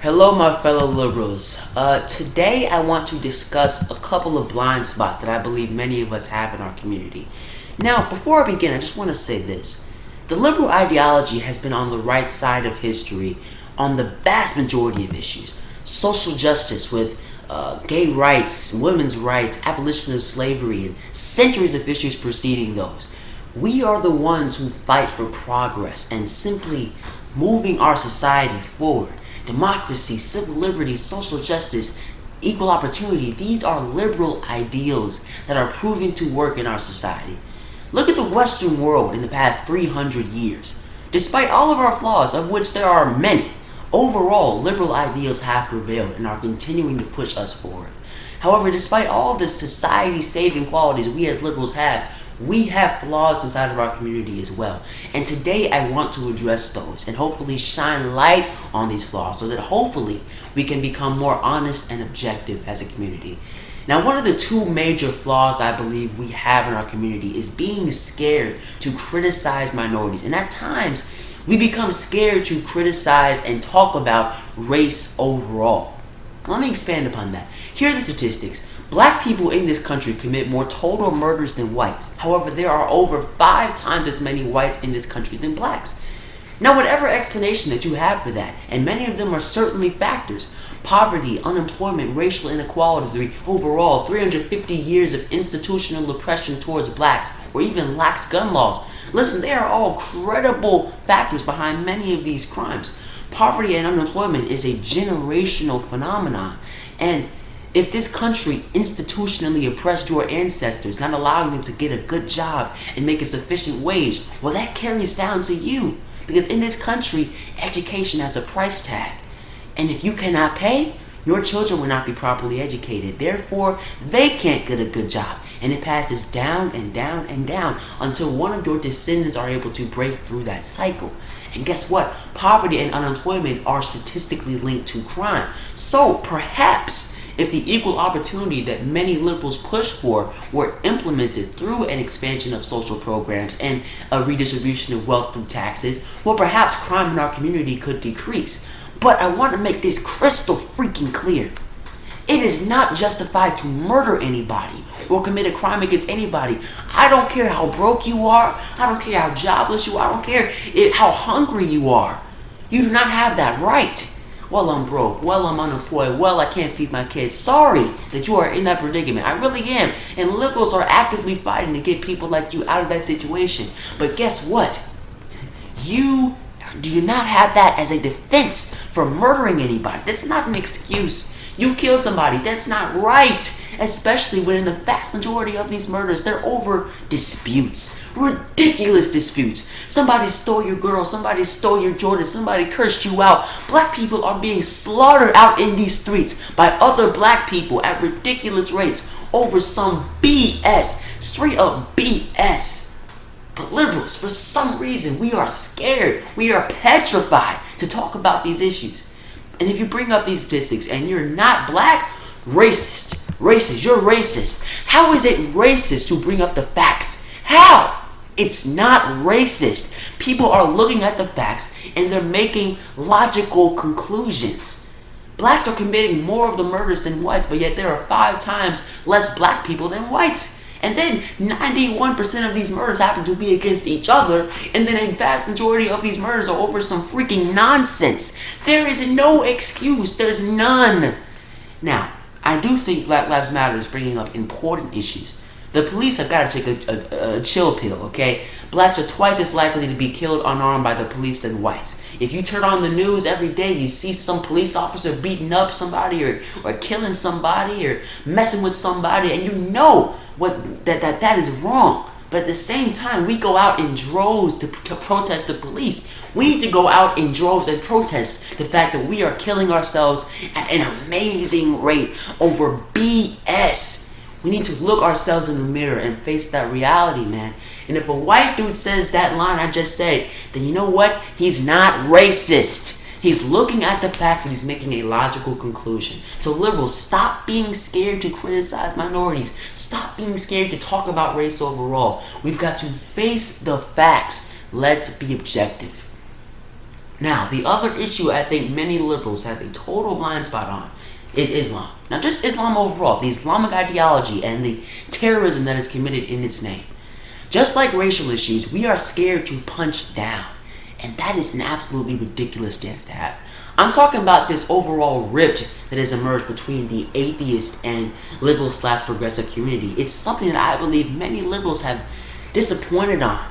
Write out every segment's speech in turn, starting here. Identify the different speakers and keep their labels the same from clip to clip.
Speaker 1: Hello, my fellow liberals. Today I want to discuss a couple of blind spots that I believe many of us have in our community. Now, before I begin, I just want to say this. The liberal ideology has been on the right side of history on the vast majority of issues. Social justice with gay rights, women's rights, abolition of slavery, and centuries of issues preceding those. We are the ones who fight for progress and simply moving our society forward. Democracy, civil liberties, social justice, equal opportunity, these are liberal ideals that are proving to work in our society. Look at the Western world in the past 300 years. Despite all of our flaws, of which there are many, overall, liberal ideals have prevailed and are continuing to push us forward. However, despite all the society-saving qualities we as liberals have, we have flaws inside of our community as well. And today I want to address those and hopefully shine light on these flaws so that hopefully we can become more honest and objective as a community. Now, one of the two major flaws I believe we have in our community is being scared to criticize minorities. And at times, we become scared to criticize and talk about race overall. Let me expand upon that. Here are the statistics. Black people in this country commit more total murders than whites. However, there are over 5 times as many whites in this country than blacks. Now, whatever explanation that you have for that, and many of them are certainly factors, poverty, unemployment, racial inequality, overall 350 years of institutional oppression towards blacks, or even lax gun laws. Listen, they are all credible factors behind many of these crimes. Poverty and unemployment is a generational phenomenon, and if this country institutionally oppressed your ancestors, not allowing them to get a good job and make a sufficient wage, well, that carries down to you. Because in this country, education has a price tag. And if you cannot pay, your children will not be properly educated. Therefore, they can't get a good job. And it passes down and down and down until one of your descendants are able to break through that cycle. And guess what? Poverty and unemployment are statistically linked to crime. So perhaps if the equal opportunity that many liberals push for were implemented through an expansion of social programs and a redistribution of wealth through taxes, well, perhaps crime in our community could decrease. But I want to make this crystal freaking clear. It is not justified to murder anybody or commit a crime against anybody. I don't care how broke you are. I don't care how jobless you are. I don't care how hungry you are. You do not have that right. Well, I'm broke. Well, I'm unemployed. Well, I can't feed my kids. Sorry that you are in that predicament. I really am. And liberals are actively fighting to get people like you out of that situation. But guess what? You do not have that as a defense for murdering anybody. That's not an excuse. You killed somebody. That's not right. Especially when in the vast majority of these murders, they're over disputes. Ridiculous disputes. Somebody stole your girl. Somebody stole your Jordan. Somebody cursed you out. Black people are being slaughtered out in these streets by other black people at ridiculous rates over some BS. Straight up BS. But liberals, for some reason, we are scared. We are petrified to talk about these issues. And if you bring up these statistics and you're not black, racist. Racist. You're racist. How is it racist to bring up the facts? How? It's not racist. People are looking at the facts and they're making logical conclusions. Blacks are committing more of the murders than whites, but yet there are 5 times less black people than whites. And then 91% of these murders happen to be against each other, and then a vast majority of these murders are over some freaking nonsense. There is no excuse. There's none. Now, I do think Black Lives Matter is bringing up important issues. The police have got to take a chill pill, okay? Blacks are twice as likely to be killed unarmed by the police than whites. If you turn on the news every day, you see some police officer beating up somebody or killing somebody or messing with somebody, and you know that is wrong. But at the same time, we go out in droves to protest the police. We need to go out in droves and protest the fact that we are killing ourselves at an amazing rate over BS. We need to look ourselves in the mirror and face that reality, man. And if a white dude says that line I just said, then you know what? He's not racist. He's looking at the facts and he's making a logical conclusion. So liberals, stop being scared to criticize minorities. Stop being scared to talk about race overall. We've got to face the facts. Let's be objective. Now, the other issue I think many liberals have a total blind spot on is Islam. Not just Islam overall, the Islamic ideology and the terrorism that is committed in its name. Just like racial issues, we are scared to punch down. And that is an absolutely ridiculous stance to have. I'm talking about this overall rift that has emerged between the atheist and liberal/progressive community. It's something that I believe many liberals have disappointed on.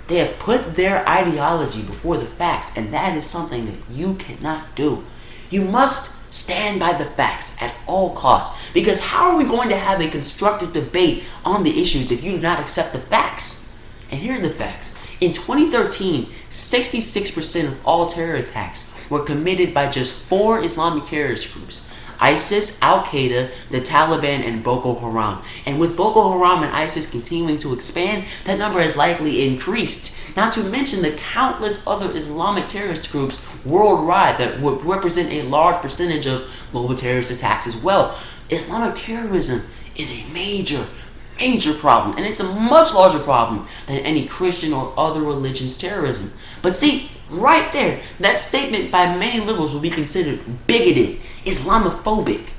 Speaker 1: They have put their ideology before the facts, and that is something that you cannot do. You must stand by the facts at all costs, because how are we going to have a constructive debate on the issues if you do not accept the facts? And here are the facts. In 2013, 66% of all terror attacks were committed by just 4 Islamic terrorist groups: ISIS, Al-Qaeda, the Taliban, and Boko Haram. And with Boko Haram and ISIS continuing to expand, that number has likely increased. Not to mention the countless other Islamic terrorist groups worldwide that would represent a large percentage of global terrorist attacks as well. Islamic terrorism is a major problem, and it's a much larger problem than any Christian or other religion's terrorism. But see, right there, that statement by many liberals will be considered bigoted, Islamophobic.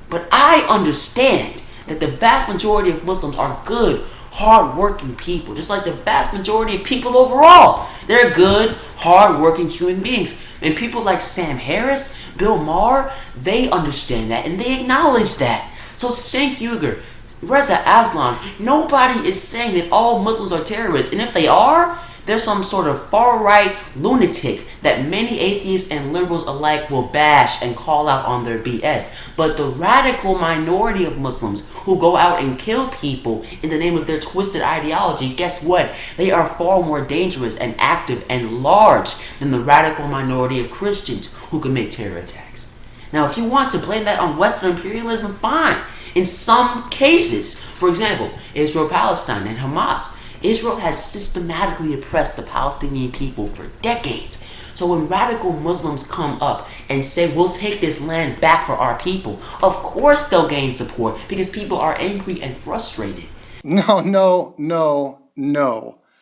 Speaker 1: But I understand that the vast majority of Muslims are good, hard-working people, just like the vast majority of people overall. They're good, hard-working human beings. And people like Sam Harris, Bill Maher, they understand that and they acknowledge that. So Cenk Uygur, Reza Aslan, nobody is saying that all Muslims are terrorists. And if they are, they're some sort of far-right lunatic that many atheists and liberals alike will bash and call out on their BS. But the radical minority of Muslims who go out and kill people in the name of their twisted ideology, guess what? They are far more dangerous and active and large than the radical minority of Christians who commit terror attacks. Now, if you want to blame that on Western imperialism, fine. In some cases, for example, Israel-Palestine and Hamas, Israel has systematically oppressed the Palestinian people for decades. So when radical Muslims come up and say, we'll take this land back for our people, of course they'll gain support because people are angry and frustrated.
Speaker 2: No.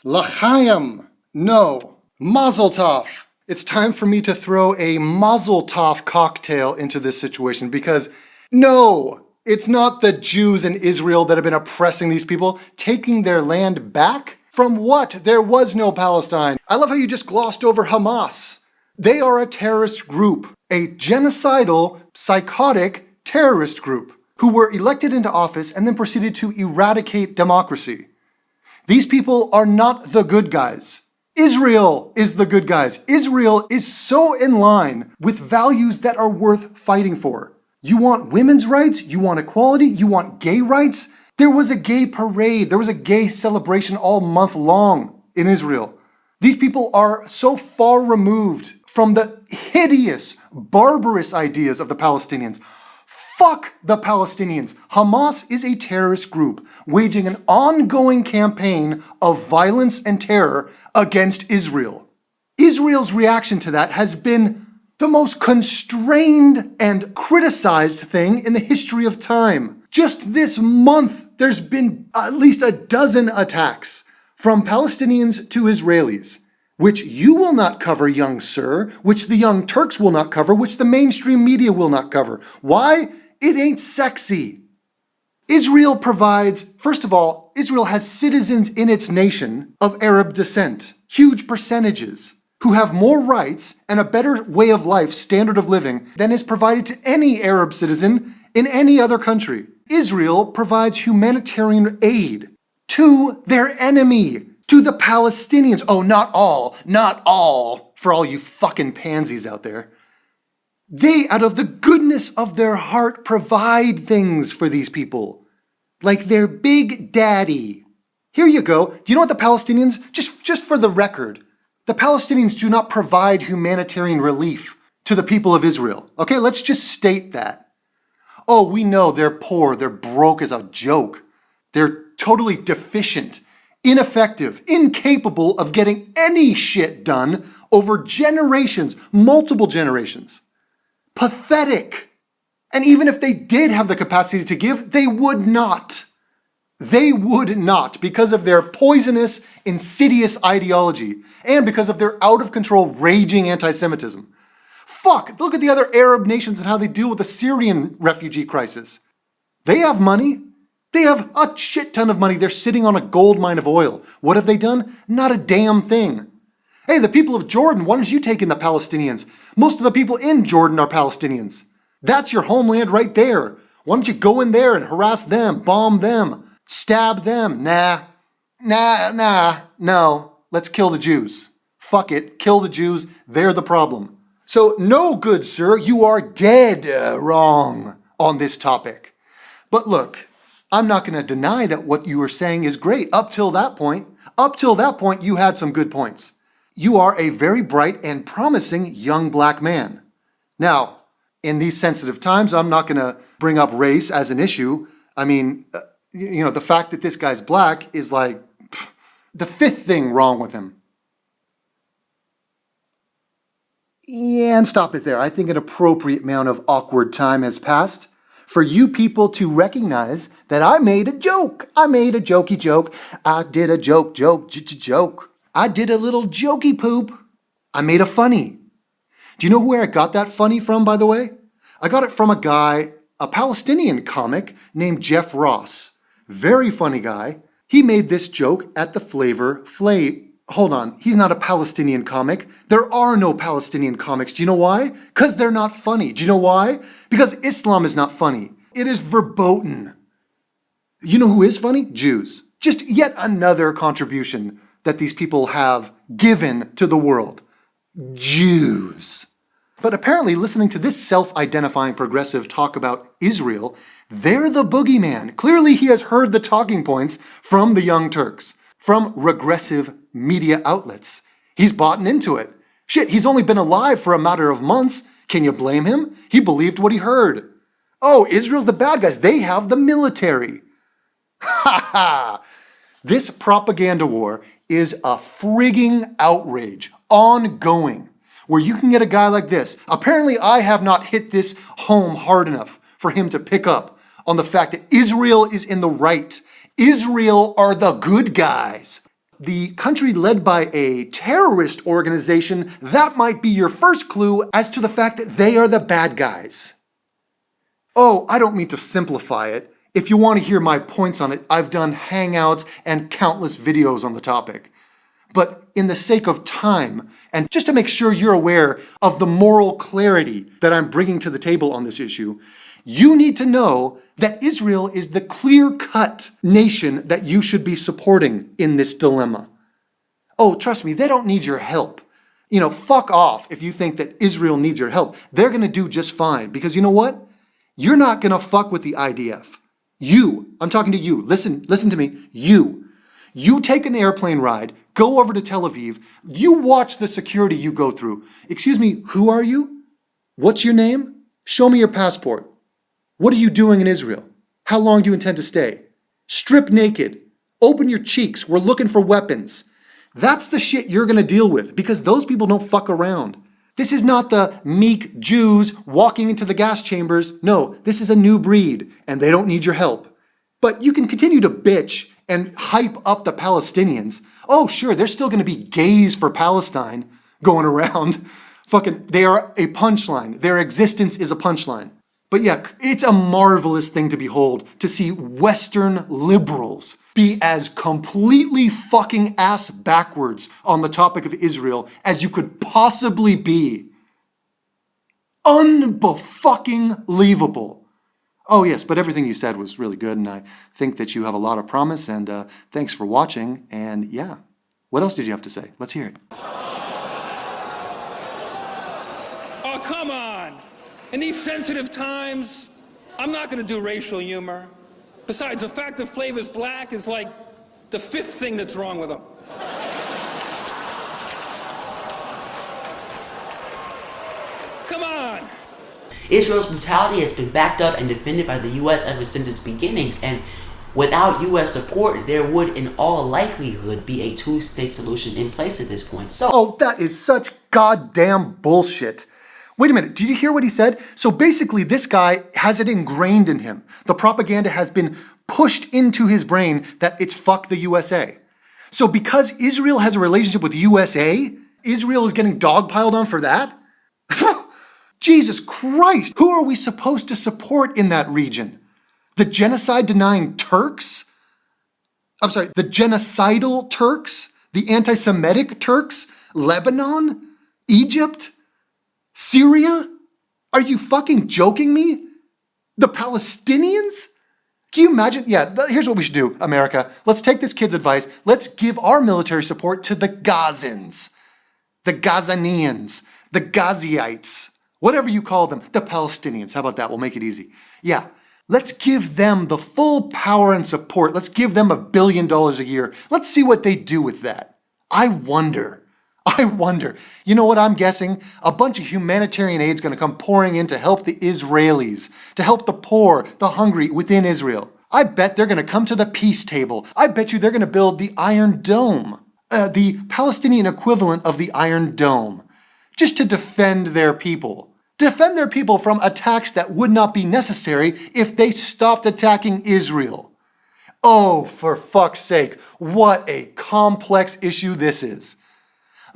Speaker 2: L'chaim. No. Mazel tov. It's time for me to throw a Mazel tov cocktail into this situation because no, it's not the Jews in Israel that have been oppressing these people, taking their land back? From what? There was no Palestine. I love how you just glossed over Hamas. They are a terrorist group, a genocidal, psychotic terrorist group who were elected into office and then proceeded to eradicate democracy. These people are not the good guys. Israel is the good guys. Israel is so in line with values that are worth fighting for. You want women's rights? You want equality? You want gay rights? There was a gay parade. There was a gay celebration all month long in Israel. These people are so far removed from the hideous, barbarous ideas of the Palestinians. Fuck the Palestinians. Hamas is a terrorist group waging an ongoing campaign of violence and terror against Israel. Israel's reaction to that has been the most constrained and criticized thing in the history of time. Just this month, there's been at least a dozen attacks from Palestinians to Israelis, which you will not cover, young sir, which the young Turks will not cover, which the mainstream media will not cover. Why? It ain't sexy. Israel provides, first of all, Israel has citizens in its nation of Arab descent, huge percentages, who have more rights and a better way of life, standard of living, than is provided to any Arab citizen in any other country. Israel provides humanitarian aid to their enemy, to the Palestinians. Oh, not all, for all you fucking pansies out there. They, out of the goodness of their heart, provide things for these people, like their big daddy. Here you go. Do you know what the Palestinians, just for the record, the Palestinians do not provide humanitarian relief to the people of Israel. Okay, let's just state that. Oh, we know they're poor, they're broke as a joke. They're totally deficient, ineffective, incapable of getting any shit done over generations, multiple generations. Pathetic. And even if they did have the capacity to give, they would not. They would not, because of their poisonous, insidious ideology, and because of their out-of-control, raging anti-Semitism. Fuck, look at the other Arab nations and how they deal with the Syrian refugee crisis. They have money. They have a shit ton of money. They're sitting on a gold mine of oil. What have they done? Not a damn thing. Hey, the people of Jordan, why don't you take in the Palestinians? Most of the people in Jordan are Palestinians. That's your homeland right there. Why don't you go in there and harass them, bomb them, stab them? No. Let's kill the Jews. Fuck it, kill the Jews. They're the problem. So, no, good sir, you are dead wrong on this topic. But look, I'm not going to deny that what you were saying is great. Up till that point, you had some good points. You are a very bright and promising young black man. Now, in these sensitive times, I'm not going to bring up race as an issue. I mean, the fact that this guy's black is like the fifth thing wrong with him. Yeah, and stop it there. I think an appropriate amount of awkward time has passed for you people to recognize that I made a joke. I made a jokey joke. I did a joke. I did a little jokey poop. I made a funny. Do you know where I got that funny from, by the way? I got it from a guy, a Palestinian comic named Jeff Ross. Very funny guy. He made this joke at the Flavor Flav. Hold on, he's not a Palestinian comic. There are no Palestinian comics. Do you know why? Because they're not funny. Do you know why? Because Islam is not funny. It is verboten. You know who is funny? Jews. Just yet another contribution that these people have given to the world. Jews. But apparently, listening to this self-identifying progressive talk about Israel, they're the boogeyman. Clearly, he has heard the talking points from the Young Turks, from regressive media outlets. He's bought into it. Shit, he's only been alive for a matter of months. Can you blame him? He believed what he heard. Oh, Israel's the bad guys. They have the military. Ha ha! This propaganda war is a frigging outrage, ongoing, where you can get a guy like this. Apparently, I have not hit this home hard enough for him to pick up on the fact that Israel is in the right. Israel are the good guys. The country led by a terrorist organization, that might be your first clue as to the fact that they are the bad guys. Oh, I don't mean to simplify it. If you want to hear my points on it, I've done hangouts and countless videos on the topic. But in the sake of time, and just to make sure you're aware of the moral clarity that I'm bringing to the table on this issue, you need to know that Israel is the clear-cut nation that you should be supporting in this dilemma. Oh, trust me, they don't need your help. Fuck off if you think that Israel needs your help. They're going to do just fine, because you know what? You're not going to fuck with the IDF. I'm talking to you. Listen to me. You take an airplane ride, go over to Tel Aviv, you watch the security you go through. Excuse me, who are you? What's your name? Show me your passport. What are you doing in Israel? How long do you intend to stay? Strip naked. Open your cheeks. We're looking for weapons. That's the shit you're going to deal with, because those people don't fuck around. This is not the meek Jews walking into the gas chambers. No, this is a new breed, and they don't need your help. But you can continue to bitch and hype up the Palestinians. Oh, sure, there's still going to be gays for Palestine going around. They are a punchline. Their existence is a punchline. But yeah, it's a marvelous thing to behold, to see Western liberals be as completely fucking ass backwards on the topic of Israel as you could possibly be. Unbe-fucking-lievable. Oh yes, but everything you said was really good, and I think that you have a lot of promise, and thanks for watching, and yeah. What else did you have to say? Let's hear it.
Speaker 3: Oh, come on! In these sensitive times, I'm not going to do racial humor. Besides, the fact that Flavor's black is like the fifth thing that's wrong with him. Come on!
Speaker 1: Israel's brutality has been backed up and defended by the U.S. ever since its beginnings, and without U.S. support, there would in all likelihood be a two-state solution in place at this point.
Speaker 2: Oh, that is such goddamn bullshit. Wait a minute, did you hear what he said? So basically, this guy has it ingrained in him. The propaganda has been pushed into his brain that it's fuck the USA. So because Israel has a relationship with USA, Israel is getting dogpiled on for that? Jesus Christ, who are we supposed to support in that region? The genocide-denying Turks? I'm sorry, the genocidal Turks? The anti-Semitic Turks? Lebanon? Egypt? Syria? Are you fucking joking me? The Palestinians? Can you imagine? Yeah, here's what we should do, America. Let's take this kid's advice. Let's give our military support to the Gazans, the Gazanians, the Gaziites, whatever you call them, the Palestinians. How about that? We'll make it easy. Yeah, let's give them the full power and support. Let's give them $1 billion a year. Let's see what they do with that. I wonder. You know what I'm guessing? A bunch of humanitarian aid is going to come pouring in to help the Israelis, to help the poor, the hungry within Israel. I bet they're going to come to the peace table. I bet you they're going to build the Iron Dome, the Palestinian equivalent of the Iron Dome, just to defend their people. Defend their people from attacks that would not be necessary if they stopped attacking Israel. Oh, for fuck's sake, what a complex issue this is.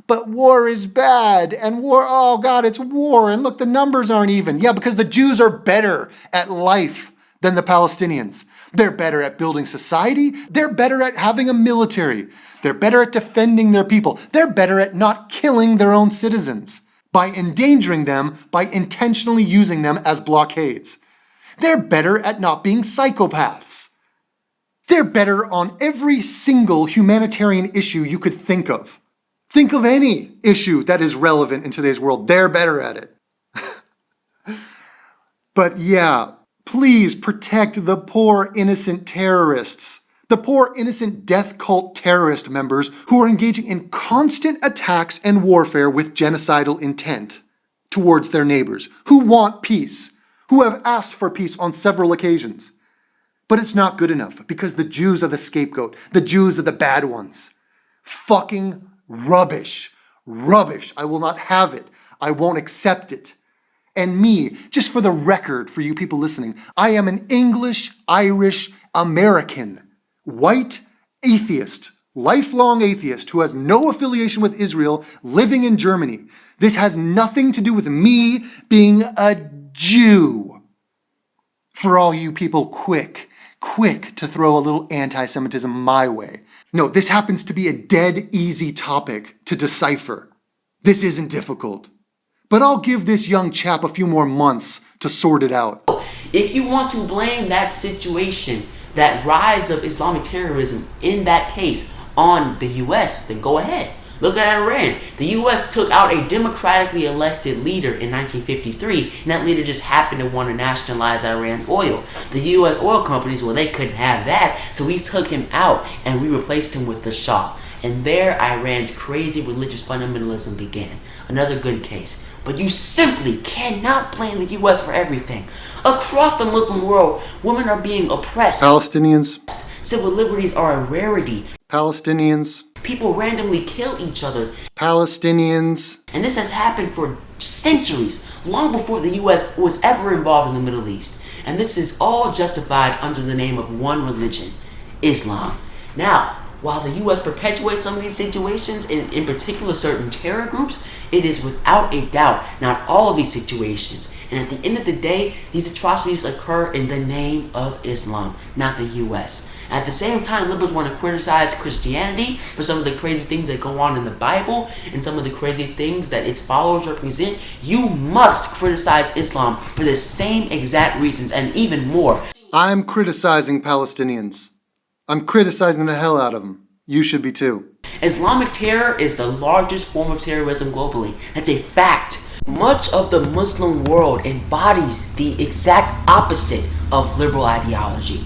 Speaker 2: But war is bad, and oh God, it's war, and look, the numbers aren't even. Yeah, because the Jews are better at life than the Palestinians. They're better at building society. They're better at having a military. They're better at defending their people. They're better at not killing their own citizens by endangering them, by intentionally using them as blockades. They're better at not being psychopaths. They're better on every single humanitarian issue you could think of. Think of any issue that is relevant in today's world. They're better at it. But yeah, please protect the poor innocent terrorists, the poor innocent death cult terrorist members who are engaging in constant attacks and warfare with genocidal intent towards their neighbors, who want peace, who have asked for peace on several occasions. But it's not good enough because the Jews are the scapegoat. The Jews are the bad ones. Fucking rubbish. Rubbish. I will not have it. I won't accept it. And me, just for the record, for you people listening, I am an English, Irish, American, white atheist, lifelong atheist who has no affiliation with Israel, living in Germany. This has nothing to do with me being a Jew. For all you people quick to throw a little anti-Semitism my way. No, this happens to be a dead easy topic to decipher. This isn't difficult. But I'll give this young chap a few more months to sort it out.
Speaker 1: If you want to blame that situation, that rise of Islamic terrorism in that case on the US, then go ahead. Look at Iran. The US took out a democratically elected leader in 1953, and that leader just happened to want to nationalize Iran's oil. The US oil companies, well, they couldn't have that, so we took him out and we replaced him with the Shah. And there Iran's crazy religious fundamentalism began. Another good case. But you simply cannot blame the US for everything. Across the Muslim world, women are being oppressed.
Speaker 2: Palestinians.
Speaker 1: Civil liberties are a rarity.
Speaker 2: Palestinians.
Speaker 1: People randomly kill each other.
Speaker 2: Palestinians.
Speaker 1: And this has happened for centuries, long before the US was ever involved in the Middle East. And this is all justified under the name of one religion, Islam. Now, while the US perpetuates some of these situations, in particular certain terror groups, it is without a doubt not all of these situations. And at the end of the day, these atrocities occur in the name of Islam, not the US. At the same time, liberals want to criticize Christianity for some of the crazy things that go on in the Bible and some of the crazy things that its followers represent. You must criticize Islam for the same exact reasons and even more.
Speaker 2: I'm criticizing Palestinians. I'm criticizing the hell out of them. You should be too.
Speaker 1: Islamic terror is the largest form of terrorism globally. That's a fact. Much of the Muslim world embodies the exact opposite of liberal ideology.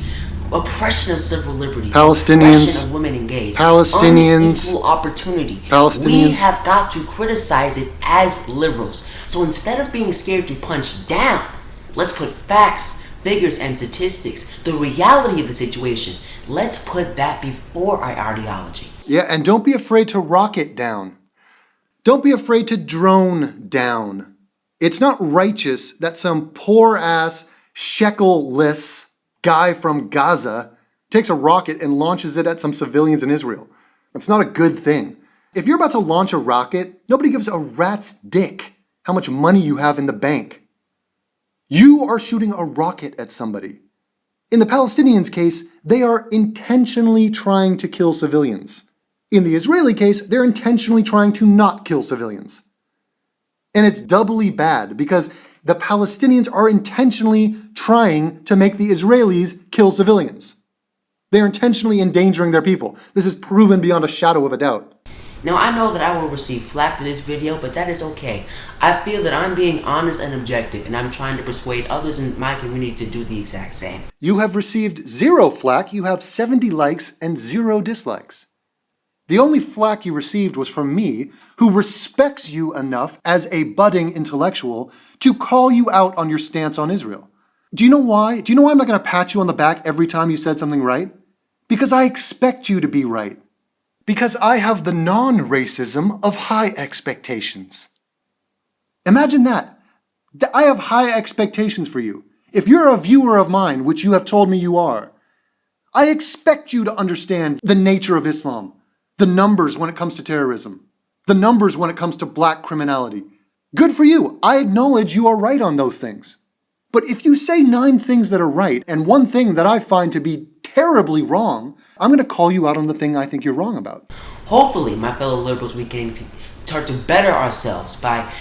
Speaker 1: Oppression of civil liberties,
Speaker 2: Palestinians,
Speaker 1: oppression of women and gays,
Speaker 2: Palestinians,
Speaker 1: unequal opportunity.
Speaker 2: Palestinians.
Speaker 1: We have got to criticize it as liberals. So instead of being scared to punch down, let's put facts, figures, and statistics, the reality of the situation. Let's put that before our ideology.
Speaker 2: Yeah, and don't be afraid to rock it down. Don't be afraid to drone down. It's not righteous that some poor-ass, shekel-less guy from Gaza takes a rocket and launches it at some civilians in Israel. It's not a good thing. If you're about to launch a rocket, nobody gives a rat's dick how much money you have in the bank. You are shooting a rocket at somebody. In the Palestinians' case, they are intentionally trying to kill civilians. In the Israeli case, they're intentionally trying to not kill civilians. And it's doubly bad because the Palestinians are intentionally trying to make the Israelis kill civilians. They're intentionally endangering their people. This is proven beyond a shadow of a doubt.
Speaker 1: Now, I know that I will receive flack for this video, but that is okay. I feel that I'm being honest and objective, and I'm trying to persuade others in my community to do the exact same.
Speaker 2: You have received 0 flack, you have 70 likes and 0 dislikes. The only flack you received was from me, who respects you enough as a budding intellectual to call you out on your stance on Israel. Do you know why? Do you know why I'm not going to pat you on the back every time you said something right? Because I expect you to be right. Because I have the non-racism of high expectations. Imagine that. I have high expectations for you. If you're a viewer of mine, which you have told me you are, I expect you to understand the nature of Islam, the numbers when it comes to terrorism, the numbers when it comes to black criminality. Good for you. I acknowledge you are right on those things. But if you say 9 things that are right and 1 thing that I find to be terribly wrong, I'm going to call you out on the thing I think you're wrong about.
Speaker 1: Hopefully, my fellow liberals, we can start to better ourselves by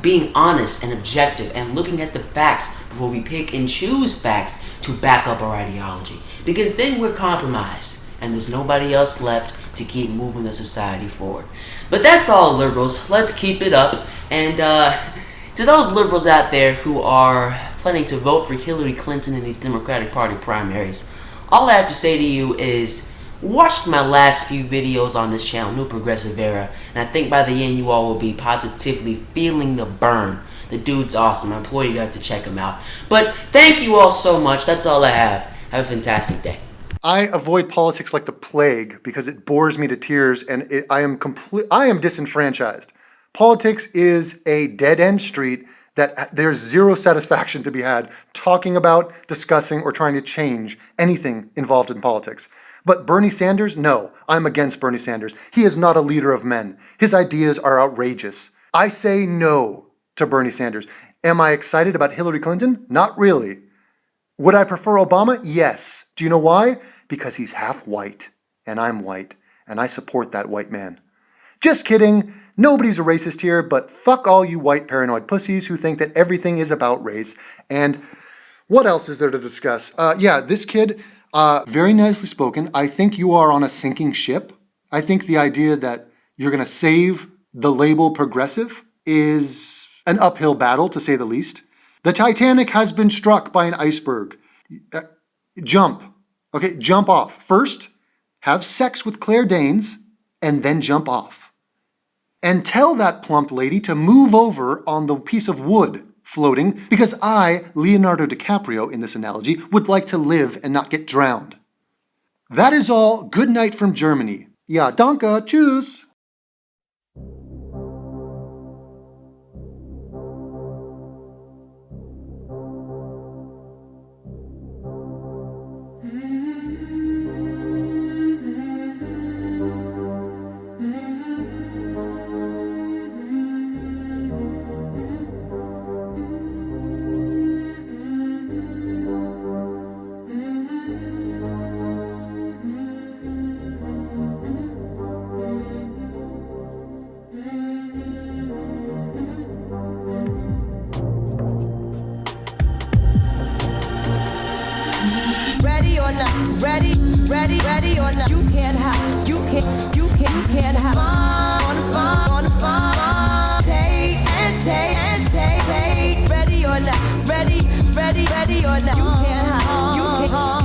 Speaker 1: being honest and objective and looking at the facts before we pick and choose facts to back up our ideology. Because then we're compromised and there's nobody else left to keep moving the society forward. But that's all, liberals. Let's keep it up. And to those liberals out there who are planning to vote for Hillary Clinton in these Democratic Party primaries, all I have to say to you is watch my last few videos on this channel, New Progressive Era, and I think by the end you all will be positively feeling the burn. The dude's awesome. I implore you guys to check him out. But thank you all so much. That's all I have. Have a fantastic day.
Speaker 2: I avoid politics like the plague because it bores me to tears and I am disenfranchised. Politics is a dead-end street that there's 0 satisfaction to be had talking about, discussing, or trying to change anything involved in politics. But Bernie Sanders, no, I'm against Bernie Sanders. He is not a leader of men. His ideas are outrageous. I say no to Bernie Sanders. Am I excited about Hillary Clinton? Not really. Would I prefer Obama? Yes. Do you know why? Because he's half white, and I'm white, and I support that white man. Just kidding. Nobody's a racist here, but fuck all you white paranoid pussies who think that everything is about race. And what else is there to discuss? Yeah, this kid, very nicely spoken. I think you are on a sinking ship. I think the idea that you're going to save the label progressive is an uphill battle, to say the least. The Titanic has been struck by an iceberg. Jump. Okay, jump off. First, have sex with Claire Danes, and then jump off. And tell that plump lady to move over on the piece of wood floating, because I, Leonardo DiCaprio in this analogy, would like to live and not get drowned. That is all. Good night from Germany. Ja, danke. Tschüss.
Speaker 4: Ready or not, you can't hide, you can't hide. On the farm, take, ready or not, ready or not, you can't hide,